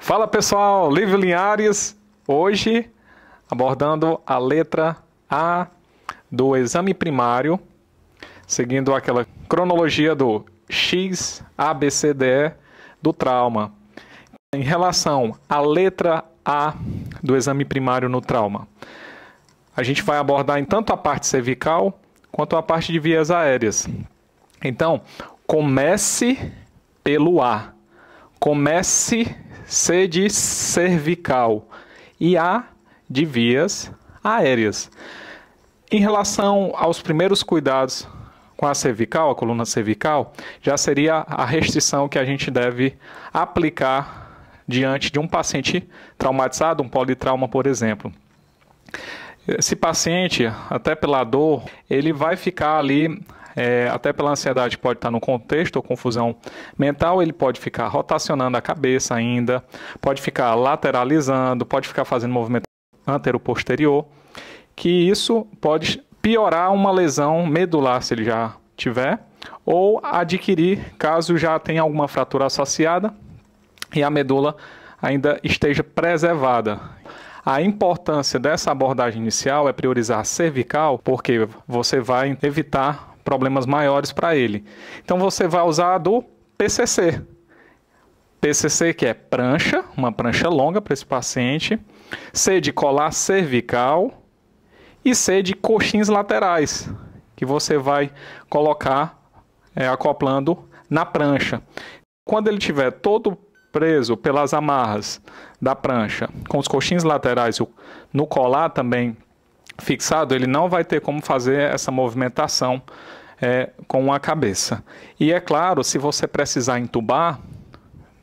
Fala pessoal, Lívio Linhares, hoje abordando a letra A do exame primário, seguindo aquela cronologia do X, A, B, C, D, E do trauma. Em relação à letra A do exame primário no trauma, a gente vai abordar em tanto a parte cervical quanto a parte de vias aéreas. Então, comece pelo A. Comece C de cervical e A de vias aéreas. Em relação aos primeiros cuidados com a cervical, a coluna cervical, já seria a restrição que a gente deve aplicar diante de um paciente traumatizado, um politrauma, por exemplo. Esse paciente, até pela dor, ele vai ficar ali, até pela ansiedade, pode estar no contexto ou confusão mental, ele pode ficar rotacionando a cabeça ainda, pode ficar lateralizando, pode ficar fazendo movimento antero-posterior, que isso pode piorar uma lesão medular, se ele já tiver, ou adquirir, caso já tenha alguma fratura associada e a medula ainda esteja preservada. A importância dessa abordagem inicial é priorizar a cervical, porque você vai evitar problemas maiores para ele. Então você vai usar do PCC. PCC que é prancha, uma prancha longa para esse paciente. C de colar cervical. E C de coxins laterais, que você vai colocar acoplando na prancha. Quando ele estiver todo preso pelas amarras da prancha, com os coxins laterais no colar também fixado, ele não vai ter como fazer essa movimentação com a cabeça. E é claro, se você precisar entubar,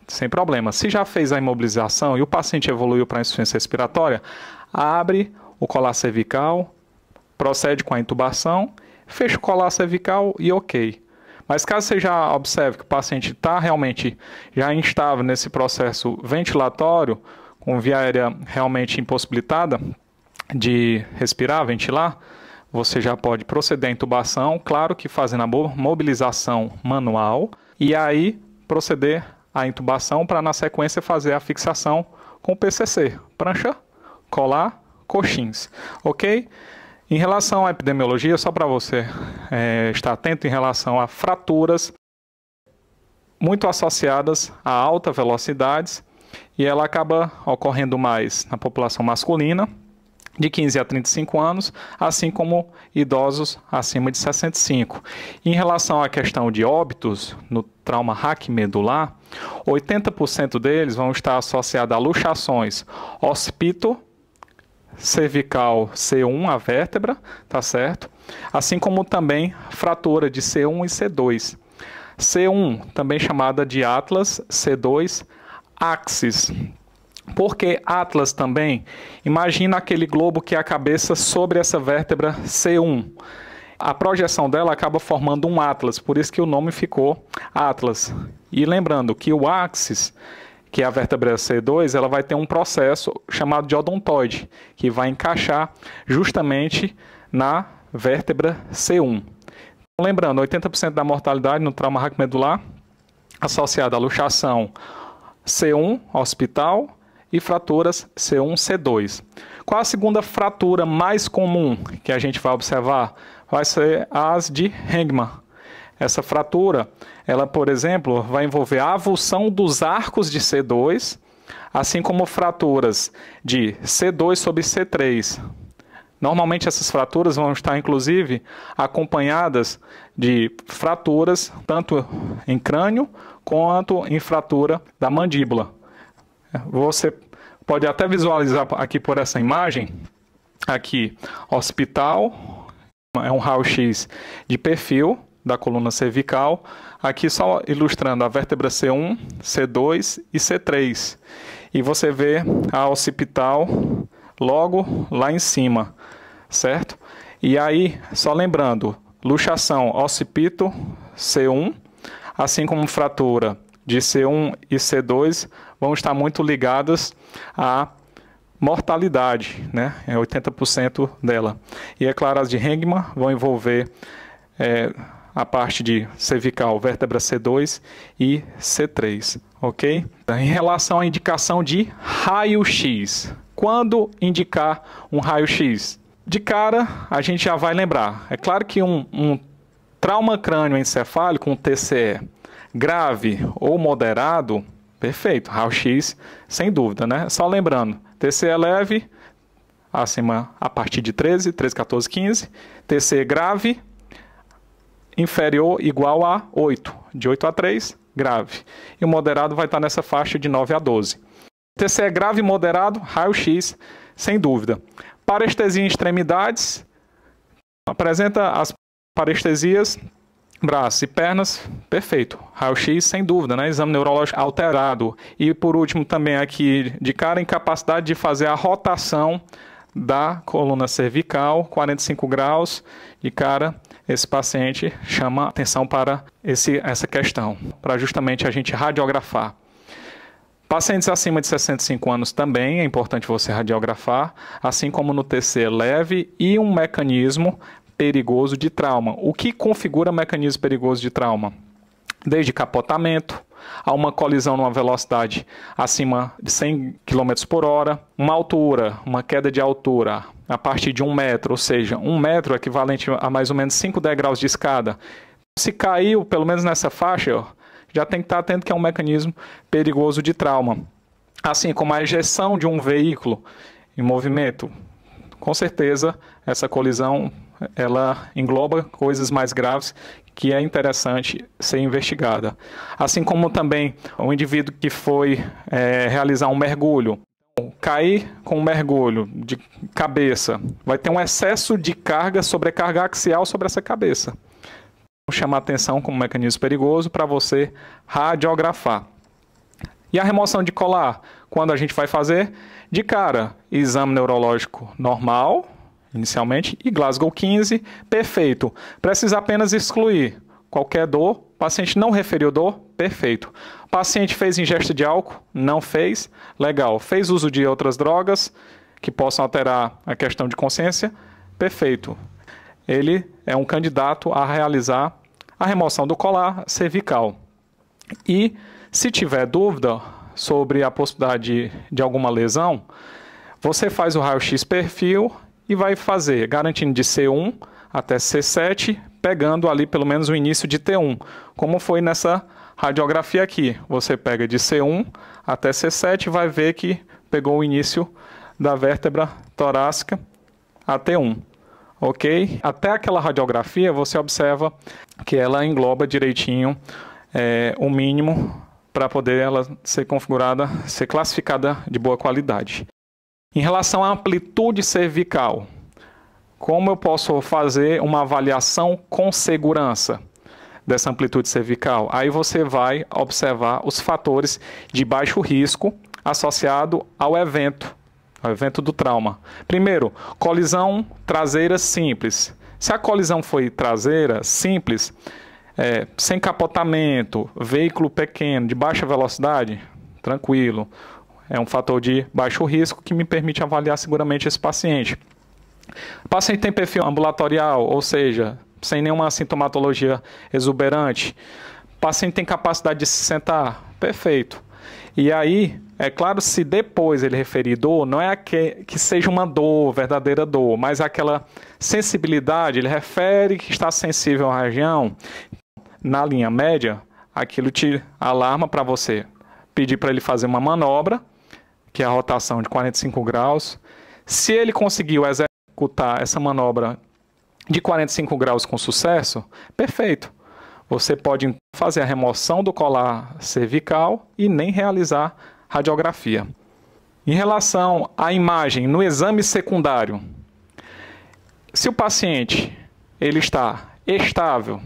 sem problema. Se já fez a imobilização e o paciente evoluiu para insuficiência respiratória, abre o colar cervical, procede com a intubação, fecha o colar cervical e ok. Mas caso você já observe que o paciente está realmente já instável nesse processo ventilatório, com via aérea realmente impossibilitada de respirar, ventilar, você já pode proceder à intubação, claro que fazendo a mobilização manual, e aí proceder à intubação para na sequência fazer a fixação com o PCC, prancha, colar, coxins, ok? Em relação à epidemiologia, só para você estar atento em relação a fraturas muito associadas a altas velocidades, e ela acaba ocorrendo mais na população masculina, de 15 a 35 anos, assim como idosos acima de 65. Em relação à questão de óbitos no trauma raquimedular, 80% deles vão estar associados a luxações occipito cervical C1, a vértebra, tá certo? Assim como também fratura de C1 e C2. C1, também chamada de atlas, C2, axis. Por que atlas também? Imagina aquele globo que é a cabeça sobre essa vértebra C1. A projeção dela acaba formando um atlas, por isso que o nome ficou atlas. E lembrando que o axis, que é a vértebra C2, ela vai ter um processo chamado de odontoide, que vai encaixar justamente na vértebra C1. Lembrando, 80% da mortalidade no trauma raquimedular associada à luxação C1, hospital, e fraturas C1, C2. Qual a segunda fratura mais comum que a gente vai observar? Vai ser as de Hengman. Essa fratura, ela, por exemplo, vai envolver a avulsão dos arcos de C2, assim como fraturas de C2 sobre C3. Normalmente essas fraturas vão estar, inclusive, acompanhadas de fraturas tanto em crânio quanto em fratura da mandíbula. Você pode até visualizar aqui por essa imagem, aqui, hospital, é um raio-x de perfil da coluna cervical, aqui só ilustrando a vértebra C1, C2 e C3. E você vê a occipital logo lá em cima, certo? E aí, só lembrando, luxação occipito C1, assim como fratura de C1 e C2, vão estar muito ligadas à mortalidade, né? É 80% dela. E é claro, as de Hengman vão envolver a parte de cervical, vértebra C2 e C3, ok? Em relação à indicação de raio-x, quando indicar um raio-x? De cara, a gente já vai lembrar. É claro que um trauma crânioencefálico, um TCE grave ou moderado, perfeito, raio-x, sem dúvida, né? Só lembrando, TCE leve, acima a partir de 13, 14, 15. TCE grave, inferior igual a 8, de 8 a 3, grave. E o moderado vai estar nessa faixa de 9 a 12. TCE grave e moderado, raio-x, sem dúvida. Parestesia em extremidades, apresenta as parestesias, braços e pernas, perfeito. Raio-x, sem dúvida, né? Exame neurológico alterado. E por último também aqui de cara, incapacidade de fazer a rotação da coluna cervical, 45 graus. De cara, esse paciente chama atenção para essa questão, para justamente a gente radiografar. Pacientes acima de 65 anos também é importante você radiografar, assim como no TC leve e um mecanismo perigoso de trauma. O que configura mecanismo perigoso de trauma? Desde capotamento, a uma colisão numa velocidade acima de 100 km por hora, uma altura, uma queda de altura a partir de 1 metro, ou seja, 1 metro equivalente a mais ou menos 5 degraus de escada. Se caiu, pelo menos nessa faixa, já tem que estar atento que é um mecanismo perigoso de trauma. Assim como a ejeção de um veículo em movimento, com certeza essa colisão ela engloba coisas mais graves que é interessante ser investigada. Assim como também o indivíduo que foi realizar um mergulho, cair com um mergulho de cabeça, vai ter um excesso de carga, sobrecarga axial sobre essa cabeça. Chamar atenção como mecanismo perigoso para você radiografar. E a remoção de colar, quando a gente vai fazer? De cara, exame neurológico normal, inicialmente, e Glasgow 15, perfeito. Precisa apenas excluir qualquer dor. Paciente não referiu dor, perfeito. Paciente fez ingesta de álcool, não fez, legal. Fez uso de outras drogas que possam alterar a questão de consciência, perfeito. Ele é um candidato a realizar a remoção do colar cervical. E se tiver dúvida sobre a possibilidade de alguma lesão, você faz o raio-x perfil e vai fazer, garantindo de C1 até C7, pegando ali pelo menos o início de T1, como foi nessa radiografia aqui. Você pega de C1 até C7 e vai ver que pegou o início da vértebra torácica a T1. Ok? Até aquela radiografia você observa que ela engloba direitinho o mínimo para poder ela ser configurada, ser classificada de boa qualidade. Em relação à amplitude cervical, como eu posso fazer uma avaliação com segurança dessa amplitude cervical? Aí você vai observar os fatores de baixo risco associado ao evento do trauma. Primeiro, colisão traseira simples. Se a colisão foi traseira simples, sem capotamento, veículo pequeno, de baixa velocidade, tranquilo. É um fator de baixo risco que me permite avaliar seguramente esse paciente. O paciente tem perfil ambulatorial, ou seja, sem nenhuma sintomatologia exuberante. O paciente tem capacidade de se sentar, perfeito. E aí, é claro, se depois ele referir dor, não é que seja uma dor, verdadeira dor, mas aquela sensibilidade, ele refere que está sensível à região, na linha média, aquilo te alarma para você pedir para ele fazer uma manobra, que é a rotação de 45 graus. Se ele conseguiu executar essa manobra de 45 graus com sucesso, perfeito. Você pode fazer a remoção do colar cervical e nem realizar radiografia. Em relação à imagem no exame secundário, se o paciente ele está estável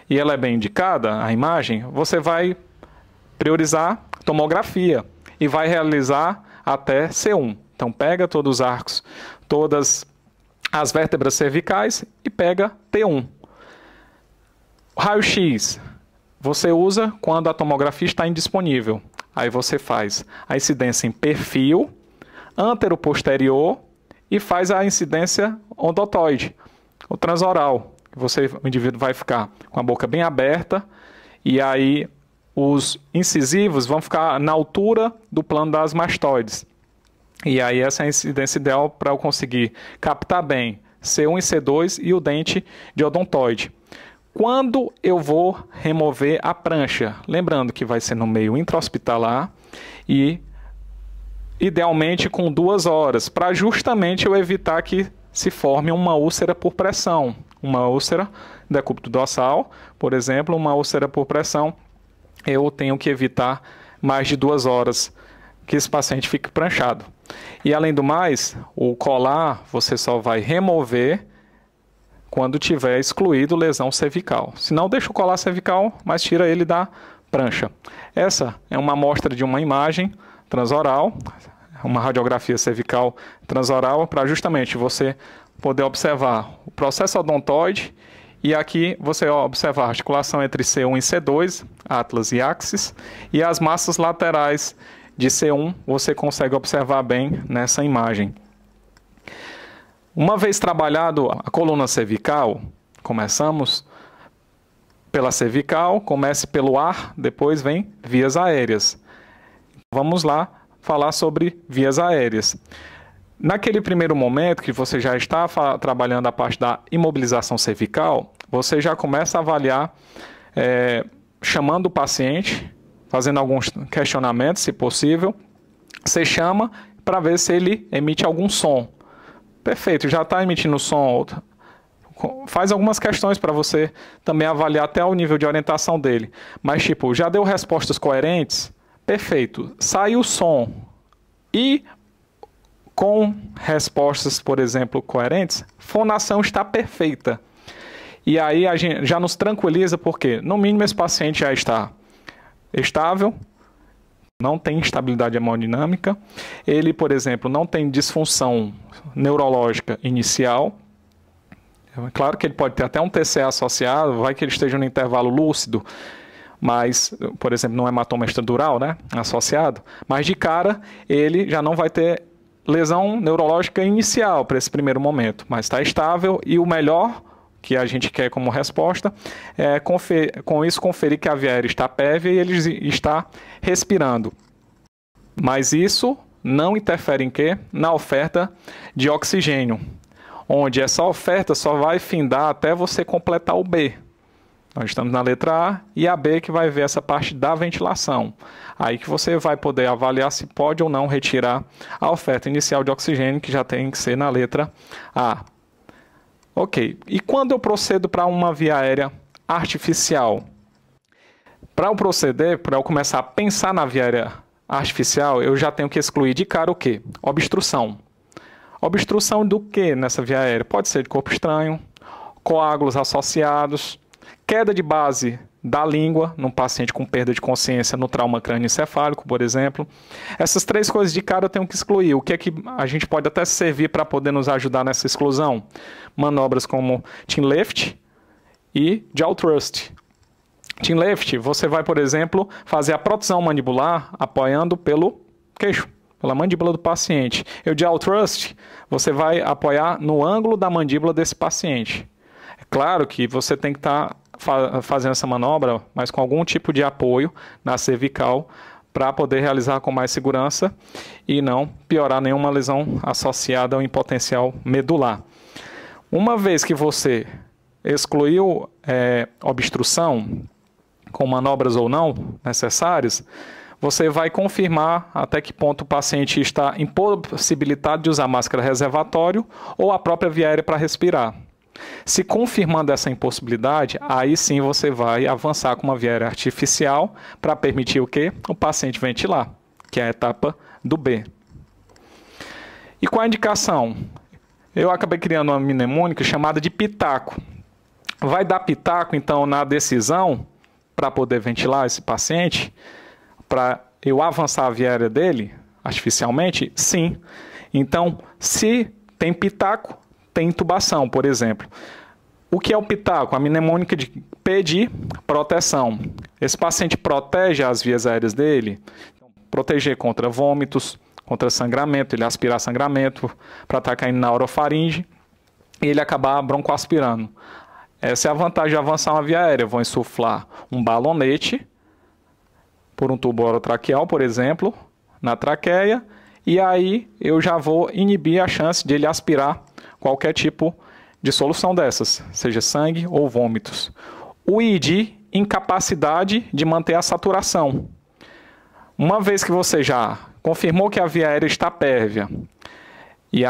e ela é bem indicada, a imagem, você vai priorizar tomografia e vai realizar até C1. Então pega todos os arcos, todas as vértebras cervicais e pega T1. Raio-X, você usa quando a tomografia está indisponível. Aí você faz a incidência em perfil, antero-posterior e faz a incidência ondotoide, o transoral. O indivíduo vai ficar com a boca bem aberta e aí os incisivos vão ficar na altura do plano das mastoides. E aí essa é a incidência ideal para eu conseguir captar bem C1 e C2 e o dente de odontoide. Quando eu vou remover a prancha? Lembrando que vai ser no meio intra-hospitalar e idealmente com 2 horas, para justamente eu evitar que se forme uma úlcera por pressão. Uma úlcera decúbito dorsal, por exemplo, uma úlcera por pressão, eu tenho que evitar mais de 2 horas que esse paciente fique pranchado. E além do mais, o colar você só vai remover quando tiver excluído lesão cervical. Se não, deixa o colar cervical, mas tira ele da prancha. Essa é uma amostra de uma imagem transoral, uma radiografia cervical transoral, para justamente você poder observar o processo odontoide e aqui você observar a articulação entre C1 e C2, atlas e axis, e as massas laterais de C1 você consegue observar bem nessa imagem. Uma vez trabalhado a coluna cervical, começamos pela cervical, comece pelo ar, depois vem vias aéreas. Vamos lá falar sobre vias aéreas. Naquele primeiro momento que você já está trabalhando a parte da imobilização cervical, você já começa a avaliar, chamando o paciente, fazendo alguns questionamentos, se possível. Você chama para ver se ele emite algum som. Perfeito, já está emitindo som. Faz algumas questões para você também avaliar até o nível de orientação dele. Mas, tipo, já deu respostas coerentes? Perfeito. Sai o som e com respostas, por exemplo, coerentes, fonação está perfeita. E aí a gente já nos tranquiliza porque, no mínimo, esse paciente já está estável, não tem instabilidade hemodinâmica, ele, por exemplo, não tem disfunção neurológica inicial. É claro que ele pode ter até um TCA associado, vai que ele esteja no intervalo lúcido, mas, por exemplo, no hematoma extradural, né, associado, mas de cara ele já não vai ter lesão neurológica inicial para esse primeiro momento, mas está estável e o melhor que a gente quer como resposta é com isso conferir que a via aérea está pévia e ele está respirando. Mas isso não interfere em quê? Na oferta de oxigênio, onde essa oferta só vai findar até você completar o B. Nós estamos na letra A e a B que vai ver essa parte da ventilação. Aí que você vai poder avaliar se pode ou não retirar a oferta inicial de oxigênio, que já tem que ser na letra A. Ok, e quando eu procedo para uma via aérea artificial? Para eu proceder, para eu começar a pensar na via aérea artificial, eu já tenho que excluir de cara o quê? Obstrução. Obstrução do que nessa via aérea? Pode ser de corpo estranho, coágulos associados, queda de base da língua, num paciente com perda de consciência no trauma crânioencefálico, por exemplo. Essas 3 coisas de cara eu tenho que excluir. O que é que a gente pode até servir para poder nos ajudar nessa exclusão? Manobras como chin lift e jaw thrust. Chin lift, você vai, por exemplo, fazer a protusão mandibular apoiando pelo queixo, pela mandíbula do paciente. E o jaw thrust, você vai apoiar no ângulo da mandíbula desse paciente. É claro que você tem que estar fazendo essa manobra, mas com algum tipo de apoio na cervical para poder realizar com mais segurança e não piorar nenhuma lesão associada ao impotencial medular. Uma vez que você excluiu obstrução, com manobras ou não necessárias, você vai confirmar até que ponto o paciente está impossibilitado de usar máscara reservatório ou a própria via aérea para respirar. Se confirmando essa impossibilidade, aí sim você vai avançar com uma via aérea artificial para permitir o quê? O paciente ventilar, que é a etapa do B. E qual a indicação? Eu acabei criando uma mnemônica chamada de pitaco. Vai dar pitaco, então, na decisão para poder ventilar esse paciente, para eu avançar a via aérea dele artificialmente? Sim. Então, se tem pitaco, tem intubação, por exemplo. O que é o pitaco? A mnemônica de P de proteção. Esse paciente protege as vias aéreas dele, proteger contra vômitos, contra sangramento, ele aspirar sangramento para estar caindo na orofaringe e ele acabar broncoaspirando. Essa é a vantagem de avançar uma via aérea. Eu vou insuflar um balonete por um tubo orotraqueal, por exemplo, na traqueia, e aí eu já vou inibir a chance de ele aspirar qualquer tipo de solução dessas, seja sangue ou vômitos. O ID, incapacidade de manter a saturação. Uma vez que você já confirmou que a via aérea está pérvia e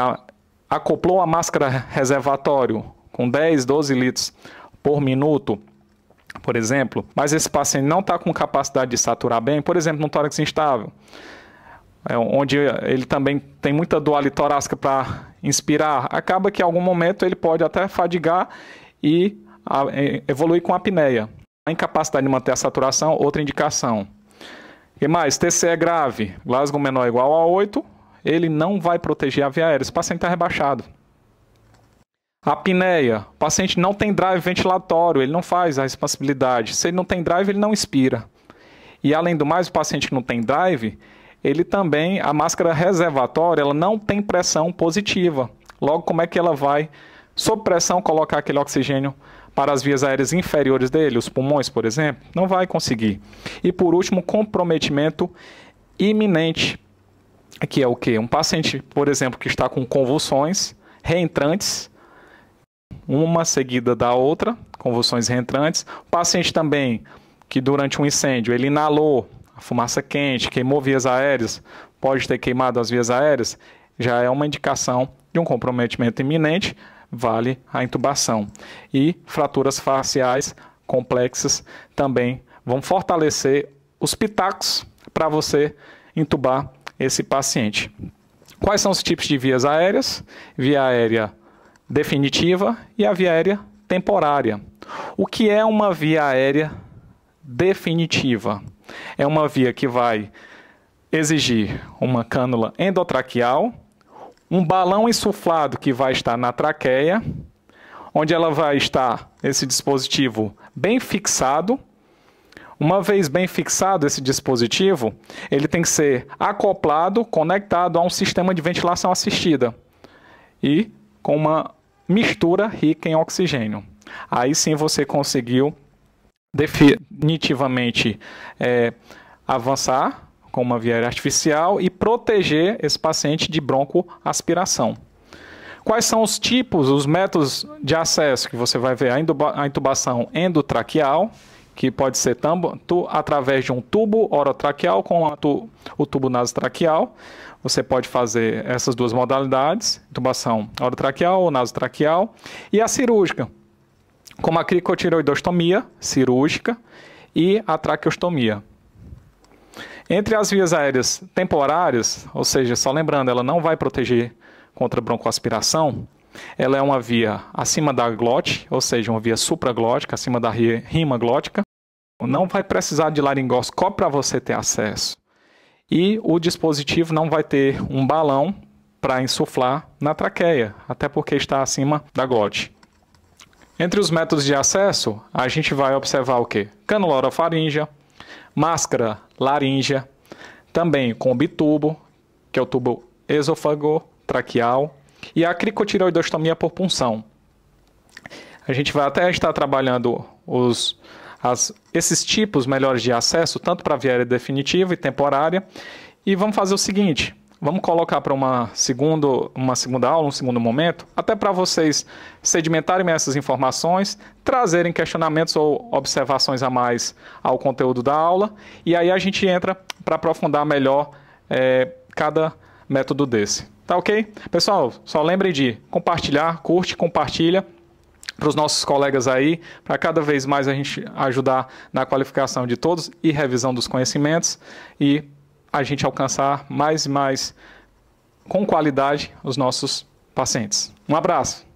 acoplou a máscara reservatório com 10, 12 litros por minuto, por exemplo, mas esse paciente não está com capacidade de saturar bem, por exemplo, no tórax instável, onde ele também tem muita dor ali torácica para inspirar, acaba que em algum momento ele pode até fadigar e evoluir com apneia. A incapacidade de manter a saturação, outra indicação. O que mais? TCE grave, Glasgow menor ou igual a 8, ele não vai proteger a via aérea, esse paciente está rebaixado. Apneia, o paciente não tem drive ventilatório, ele não faz a expansibilidade. Se ele não tem drive, ele não expira. E além do mais, o paciente que não tem drive, ele também, a máscara reservatória, ela não tem pressão positiva. Logo, como é que ela vai, sob pressão, colocar aquele oxigênio para as vias aéreas inferiores dele, os pulmões, por exemplo? Não vai conseguir. E por último, comprometimento iminente, que é o quê? Um paciente, por exemplo, que está com convulsões reentrantes, uma seguida da outra, convulsões reentrantes. O paciente também que durante um incêndio ele inalou a fumaça quente, queimou vias aéreas, pode ter queimado as vias aéreas, já é uma indicação de um comprometimento iminente, vale a intubação. E fraturas faciais complexas também vão fortalecer os pitacos para você intubar esse paciente. Quais são os tipos de vias aéreas? Via aérea definitiva e a via aérea temporária. O que é uma via aérea definitiva? É uma via que vai exigir uma cânula endotraqueal, um balão insuflado que vai estar na traqueia, onde ela vai estar, esse dispositivo, bem fixado. Uma vez bem fixado esse dispositivo, ele tem que ser acoplado, conectado a um sistema de ventilação assistida e com uma mistura rica em oxigênio. Aí sim você conseguiu definitivamente avançar com uma via aérea artificial e proteger esse paciente de broncoaspiração. Quais são os tipos, os métodos de acesso que você vai ver? A intubação endotraqueal, que pode ser através de um tubo orotraqueal com o tubo nasotraqueal. Você pode fazer essas duas modalidades, intubação orotraqueal ou nasotraqueal, e a cirúrgica, como a cricotireoidostomia cirúrgica e a traqueostomia. Entre as vias aéreas temporárias, ou seja, só lembrando, ela não vai proteger contra broncoaspiração, ela é uma via acima da glote, ou seja, uma via supraglótica, acima da rima glótica. Não vai precisar de laringoscópio para você ter acesso. E o dispositivo não vai ter um balão para insuflar na traqueia, até porque está acima da glote. Entre os métodos de acesso, a gente vai observar o quê? Cânula orofaríngea, máscara laríngea, também com bitubo, que é o tubo esôfago-traqueal, e a cricotireoidostomia por punção. A gente vai até estar trabalhando esses tipos melhores de acesso, tanto para a via aérea definitiva e temporária, e vamos fazer o seguinte, vamos colocar para uma segunda aula, um segundo momento, até para vocês sedimentarem essas informações, trazerem questionamentos ou observações a mais ao conteúdo da aula, e aí a gente entra para aprofundar melhor cada método desse. Tá ok? Pessoal, só lembre de compartilhar, curte, compartilha para os nossos colegas aí, para cada vez mais a gente ajudar na qualificação de todos e revisão dos conhecimentos e a gente alcançar mais e mais com qualidade os nossos pacientes. Um abraço!